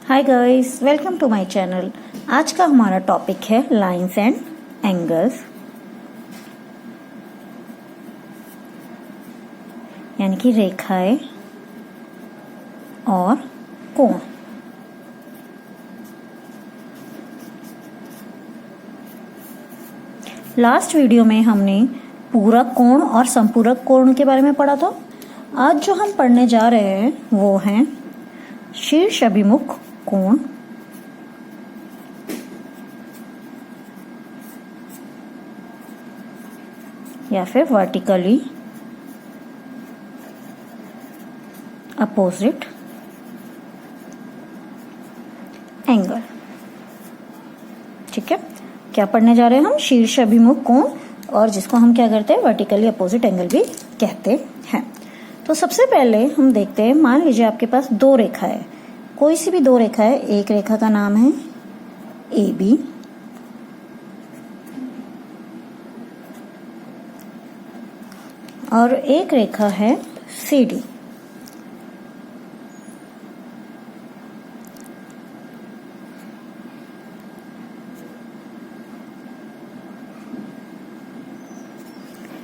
Hi guys, welcome to my channel. आज का हमारा टॉपिक है लाइंस एंड एंगल्स, यानी कि रेखाएं और कोण। लास्ट वीडियो में हमने पूरक कोण और संपूरक कोण के बारे में पढ़ा था। आज जो हम पढ़ने जा रहे हैं वो हैं शीर्ष अभिमुख कोण, या फिर वर्टिकली अपोजिट एंगल। ठीक है, क्या पढ़ने जा रहे हैं हम? शीर्ष अभिमुख कोण, और जिसको हम क्या करते हैं, वर्टिकली अपोजिट एंगल भी कहते हैं। तो सबसे पहले हम देखते हैं, मान लीजिए आपके पास दो रेखा है, कोई सी भी दो रेखा है। एक रेखा का नाम है AB और एक रेखा है CD।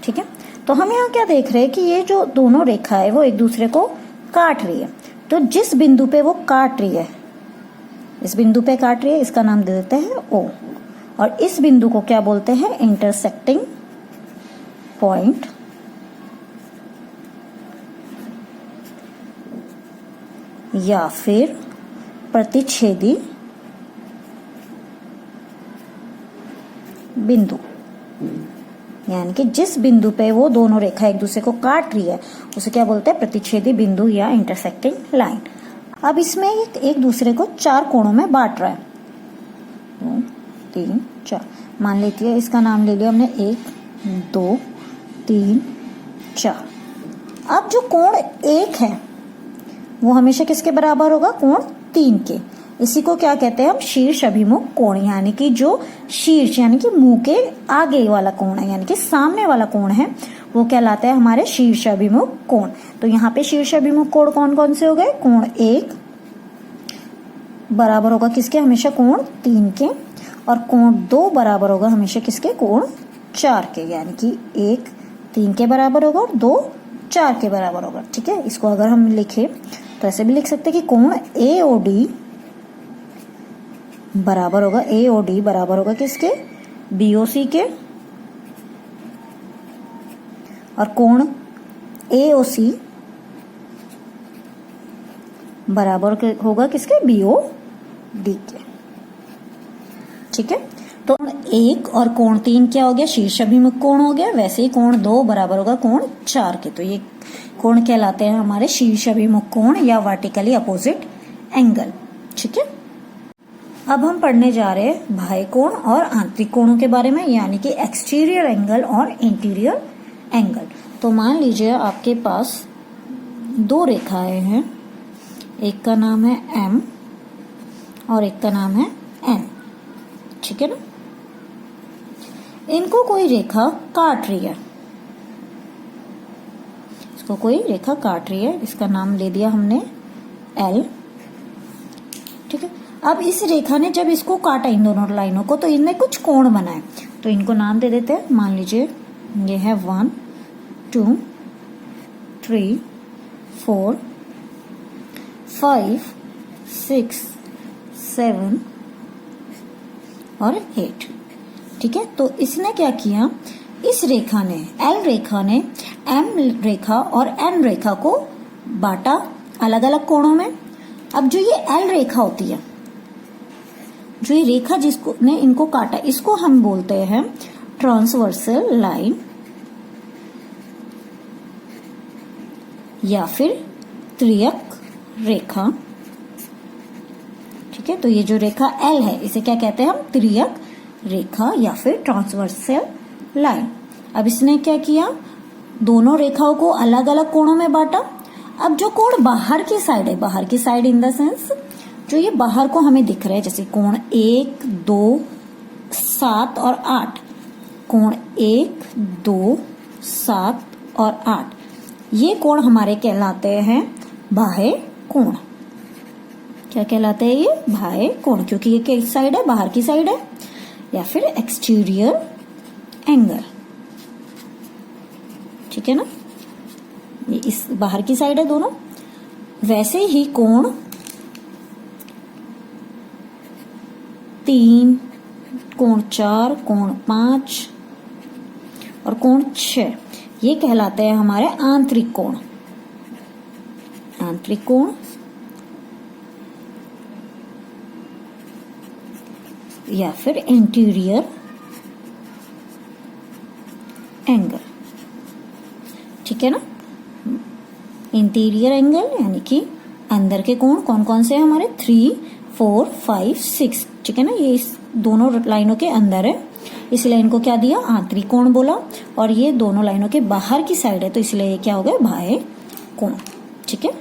ठीक है, तो हम यहाँ क्या देख रहे हैं कि ये जो दोनों रेखा है वो एक दूसरे को काट रही है। तो जिस बिंदु पे वो काट रही है, इस बिंदु पे काट रही है, इसका नाम दे देते हैं O। और इस बिंदु को क्या बोलते हैं? Intersecting point. या फिर प्रतिच्छेदी बिंदु, यानी कि जिस बिंदु पे वो दोनों रेखा एक दूसरे को काट रही है उसे क्या बोलते हैं? प्रतिच्छेदी बिंदु या इंटरसेक्टिंग लाइन। अब इसमें एक दूसरे को चार कोणों में बांट रहा है, 2 3 4। मान लेती है, इसका नाम ले लिया हमने 1 2 3 4। अब जो कोण 1 है वो हमेशा किसके बराबर होगा? कोण 3 के। इसी को क्या कहते हैं हम? शीर्ष अभिमुख कोण, यानी कि जो शीर्ष यानी कि मुंह के आगे वाला कोण है, यानी कि सामने वाला कोण है, वो कहलाता है हमारे शीर्ष अभिमुख कोण। तो यहाँ पे शीर्ष अभिमुख कोण कौन कौन से हो गए? कोण 1 बराबर होगा किसके? हमेशा कोण 3 के। और कोण 2 बराबर होगा हमेशा किसके? कोण 4 के, यानी कि 1 3 के बराबर होगा और 2 4 के बराबर होगा। ठीक है, इसको अगर हम लिखे तो ऐसे भी लिख सकते हैं कि कोण AOD बराबर होगा, AOD बराबर होगा किसके? BOC के। और कोण AOC बराबर होगा किसके? BOD के। ठीक है, तो कोण 1 और कोण 3 क्या हो गया? शीर्ष अभिमुख कोण हो गया। वैसे ही कोण 2 बराबर होगा कोण 4 के। तो ये कोण कहलाते हैं हमारे शीर्ष अभिमुख कोण या वर्टिकली अपोजिट एंगल। ठीक है, अब हम पढ़ने जा रहे हैं बाह्य कोण और आंतरिक कोणों के बारे में, यानी कि एक्सटीरियर एंगल और इंटीरियर एंगल। तो मान लीजिए आपके पास दो रेखाएं हैं, एक का नाम है M और एक का नाम है N। ठीक है ना, इनको कोई रेखा काट रही है, इसको कोई रेखा काट रही है, इसका नाम ले दिया हमने L। ठीक है, अब इस रेखा ने जब इसको काटा, इन दोनों लाइनों को, तो इनमें कुछ कोण बनाए, तो इनको नाम दे देते हैं। मान लीजिए ये है 1 2 3 4 5 6 7 और 8। ठीक है, तो इसने क्या किया, इस रेखा ने, L रेखा ने M रेखा और N रेखा को बांटा अलग अलग कोणों में। अब जो ये L रेखा होती है, जो ये रेखा जिसको ने इनको काटा, इसको हम बोलते हैं ट्रांसवर्सल लाइन या फिर त्रियक रेखा। ठीक है, तो ये जो रेखा L है इसे क्या कहते हैं हम? त्रियक रेखा या फिर ट्रांसवर्सल लाइन। अब इसने क्या किया, दोनों रेखाओं को अलग अलग कोणों में बांटा। अब जो कोण बाहर की साइड है, बाहर की साइड इन द सेंस जो ये बाहर को हमें दिख रहा है, जैसे कोण 1 2 7 और 8, कोण 1 2 7 और 8, ये कोण हमारे कहलाते हैं बाह्य कोण। क्या कहलाता है? ये बाह्य कोण, क्योंकि ये किस साइड है? बाहर की साइड है। या फिर एक्सटीरियर एंगल, ठीक है ना, ये इस बाहर की साइड है दोनों। वैसे ही कोण 3, कोण 4, कोण 5 और कोण 6 ये कहलाते हैं हमारे आंतरिक कोण। आंतरिक कोण या फिर इंटीरियर एंगल, ठीक है ना। इंटीरियर एंगल यानी कि अंदर के कोण कौन कौन से हैं हमारे? 3, 4, 5, 6, ठीक है ना। ये इस दोनों लाइनों के अंदर है, इसलिए इनको क्या दिया? आंतरिक कोण बोला। और ये दोनों लाइनों के बाहर की साइड है, तो इसलिए ये क्या हो गया? बाह्य कोण, ठीक है।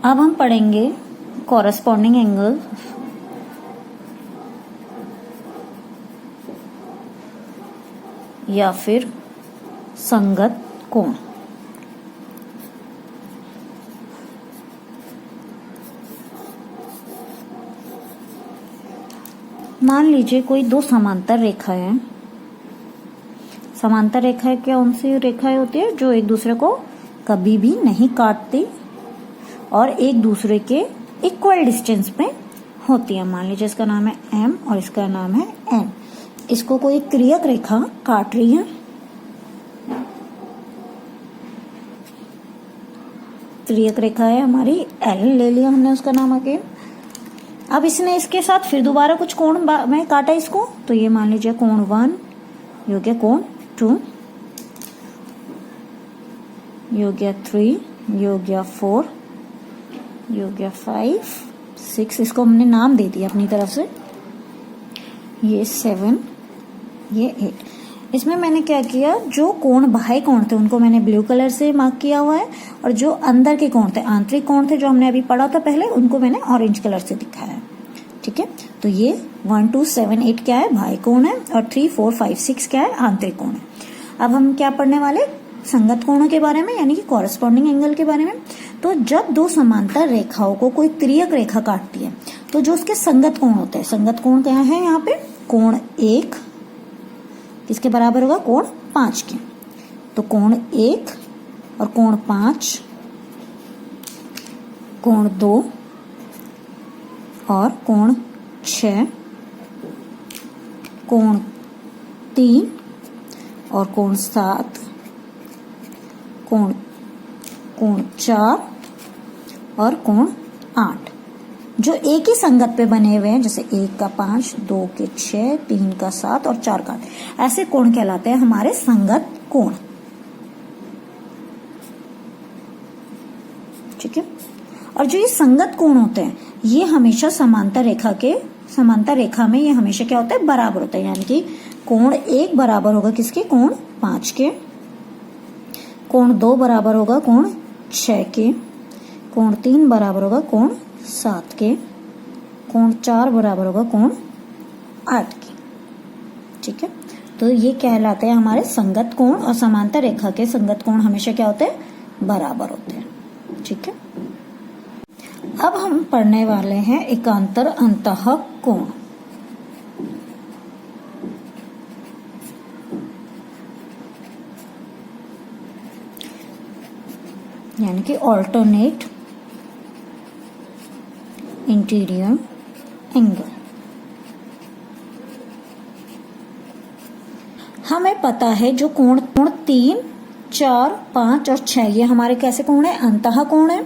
अब हम पढ़ेंगे कॉरेस्पॉन्डिंग एंगल। या फिर संगत कोण। मान लीजिए कोई दो समांतर रेखा है। समांतर रेखाएं कौन सी रेखाएं होती है? जो एक दूसरे को कभी भी नहीं काटती और एक दूसरे के इक्वल डिस्टेंस पे होती है। मान लीजिए इसका नाम है M और इसका नाम है N। इसको कोई क्रियक रेखा काट रही है। क्रियक रेखा है हमारी L, ले लिया हमने उसका नाम आगे। अब इसने इसके साथ फिर दोबारा कुछ कोण में काटा इसको, तो ये मान लीजिए कोण 1, ये हो गया कोण 2, ये हो गया 3, ये हो गया 4, ये हो गया 5, 6, इसको हमने नाम दे दिया अपनी तरफ से। ये 7, ये 8। इसमें मैंने क्या किया? जो कोण बाह्य कोण थे उनको मैंने ब्लू कलर से मार्क किया हुआ है, और जो अंदर के कोण थे, आंतरिक कोण थे, जो हमने अभी पढ़ा था पहले, उनको मैंने ऑरेंज कलर से दिखाया है, ठीक है। तो ये 1, 2, 7, 8 क्या है? बाह्य कोण है, और 3, 4, 5, 6 क्या है? आंतरिक कोण है। अब हम क्या पढ़ने वाले? संगत कोणों के बारे में, यानी कि कॉरेस्पॉन्डिंग एंगल के बारे में। तो जब दो समांतर रेखाओं को कोई तिर्यक रेखा काटती है, तो जो उसके संगत कोण होते हैं, संगत कोण क्या है यहाँ पे? कोण 1 किसके बराबर होगा? कोण 5 के। तो कोण 1 और कोण 5, कोण 2 और कोण 6, कोण 3 और कोण 7, कोण 4 और कोण 8, जो एक ही संगत पे बने हुए हैं, जैसे 1 का 5, 2 के 6, 3 का 7 और 4 का 8। ऐसे कोण कहलाते हैं हमारे संगत कोण, ठीक है। और जो ये संगत कोण होते हैं, ये हमेशा समांतर रेखा में ये हमेशा क्या होता है? बराबर होता है। यानी कि कोण 1 बराबर होगा किसके? कोण 5 के। कोण 2 बराबर होगा कोण 6 के। कोण 3 बराबर होगा कोण 7 के। कोण 4 बराबर होगा कोण 8 के, ठीक है। तो ये कहलाते हैं हमारे संगत कोण, और समांतर रेखा के संगत कोण हमेशा क्या होते हैं? बराबर होते हैं, ठीक है। अब हम पढ़ने वाले हैं एकांतर अंतः कोण। यानी कि ऑल्टरनेट इंटीरियर एंगल। हमें पता है जो कोण 3, 4, 5 और 6 ये हमारे कैसे कोण है? अंतः कोण है।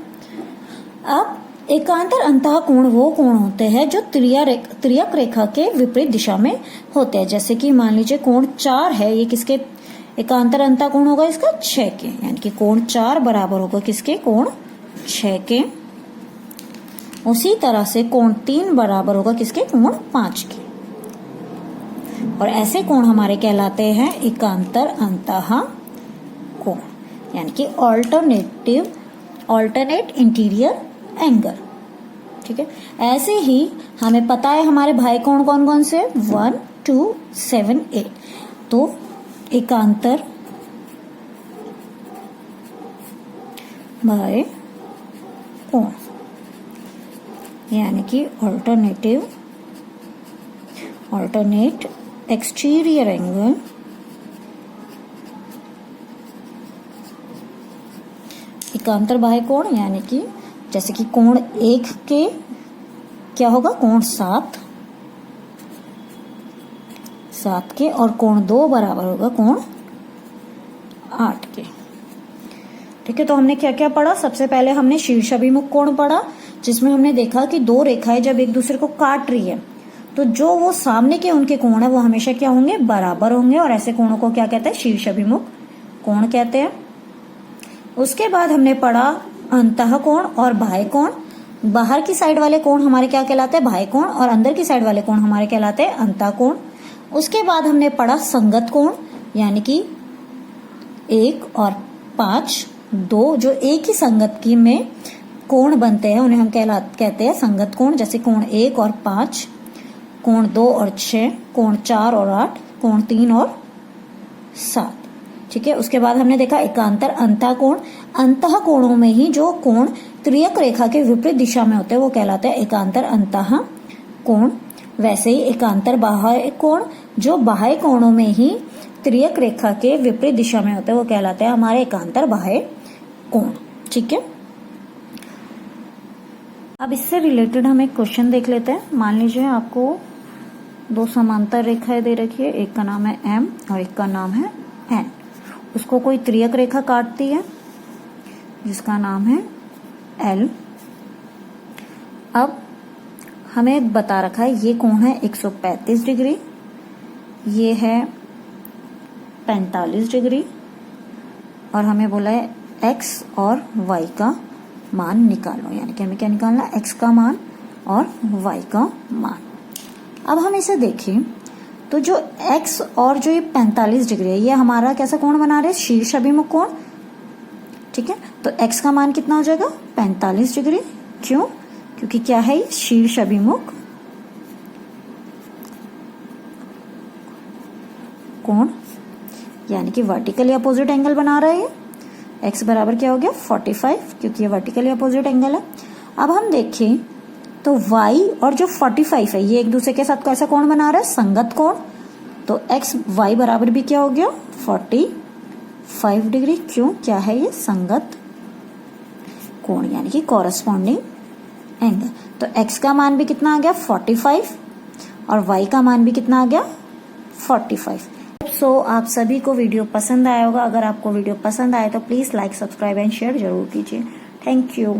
अब एकांतर अंतः कोण वो कोण होते हैं जो तिर्यक रेखा के विपरीत दिशा में होते हैं। जैसे कि मान लीजिए कोण 4 है, ये किसके एकांतर अंतः कोण होगा? इसका 6 के। यानी कि कोण 4 बराबर होगा किसके? कोण 6 के। उसी तरह से कोण 3 बराबर होगा किसके? कोण 5 के। और ऐसे कोण हमारे कहलाते हैं एकांतर अंतः कोण, यानी कि ऑल्टरनेट इंटीरियर एंगल, ठीक है। ऐसे ही हमें पता है हमारे बाह्य कोण कौन कौन से? 1, 2, 7, 8। तो एकांतर बाह्य कोण यानी कि ऑल्टरनेट एक्सटीरियर एंगल एकांतर बाह्य कोण, यानी कि जैसे कि कोण 1 के क्या होगा, कोण 7 के, और कोण 2 बराबर होगा कोण 8 के। ठीक है, तो हमने क्या क्या पढ़ा। सबसे पहले हमने शीर्षाभिमुख कोण पढ़ा, जिसमें हमने देखा कि दो रेखाएं जब एक दूसरे को काट रही है तो जो वो सामने के उनके कोण है वो हमेशा क्या होंगे, बराबर होंगे, और ऐसे कोणों को क्या कहते हैं, शीर्षाभिमुख कोण कहते हैं। उसके बाद हमने पढ़ा अंतः कोण और बाह्य कोण। बाहर की साइड वाले कोण हमारे क्या कहलाते हैं, बाह्य कोण, और अंदर की साइड वाले कोण हमारे कहलाते हैं अंतः कोण। उसके बाद हमने पढ़ा संगत कोण, यानी कि 1 और 5 दो जो एक ही संगत की में कोण बनते हैं उन्हें हम कहते हैं संगत कोण, जैसे कोण 1 और 5, कोण 2 और 6, कोण 4 और 8, कोण 3 और 7। ठीक है, उसके बाद हमने देखा एकांतर अंतः कोण। अंतः कोणों में ही जो कोण त्रियक रेखा के विपरीत दिशा में होते हैं वो कहलाते हैं एकांतर अंतः कोण। वैसे ही एकांतर बाह्य कोण, जो बाह्य कोणों में ही त्रियक रेखा के विपरीत दिशा में होते हैं वो कहलाते हैं हमारे एकांतर बाह्य कोण। ठीक है, अब इससे रिलेटेड हम एक क्वेश्चन देख लेते हैं। मान लीजिए आपको दो समांतर रेखाएं दे रखी है, एक का नाम है M और एक का नाम है N। उसको कोई त्रियक रेखा काटती है जिसका नाम है L। अब हमें बता रखा है ये कोण है 135 डिग्री, ये है 45 डिग्री, और हमें बोला है x और y का मान निकालो, यानी कि हमें क्या निकालना है, x का मान और y का मान। अब हम इसे देखें तो जो x और जो ये 45 डिग्री है ये हमारा कैसा कोण बना रहे हैं, शीर्षाभिमुख कोण। ठीक है, तो x का मान कितना हो जाएगा, 45 डिग्री। क्यों, क्योंकि क्या है, ये शीर्षाभिमुख कोण, यानी कि वर्टिकली अपोजिट एंगल बना रहे हैं। x बराबर क्या हो गया, 45, क्योंकि ये वर्टिकली अपोजिट एंगल है। अब हम देखें तो y और जो 45 है ये एक दूसरे के साथ कैसा कोण बना रहा है, संगत कोण। तो x y बराबर भी क्या हो गया, 45 डिग्री। क्यों, क्या है ये, संगत कोण, यानी कि कॉरस्पॉन्डिंग एंगल। तो x का मान भी कितना आ गया, 45, और y का मान भी कितना आ गया, 45। सो आप सभी को वीडियो पसंद आया होगा। अगर आपको वीडियो पसंद आए तो please like, subscribe and share जरूर कीजिए। Thank you.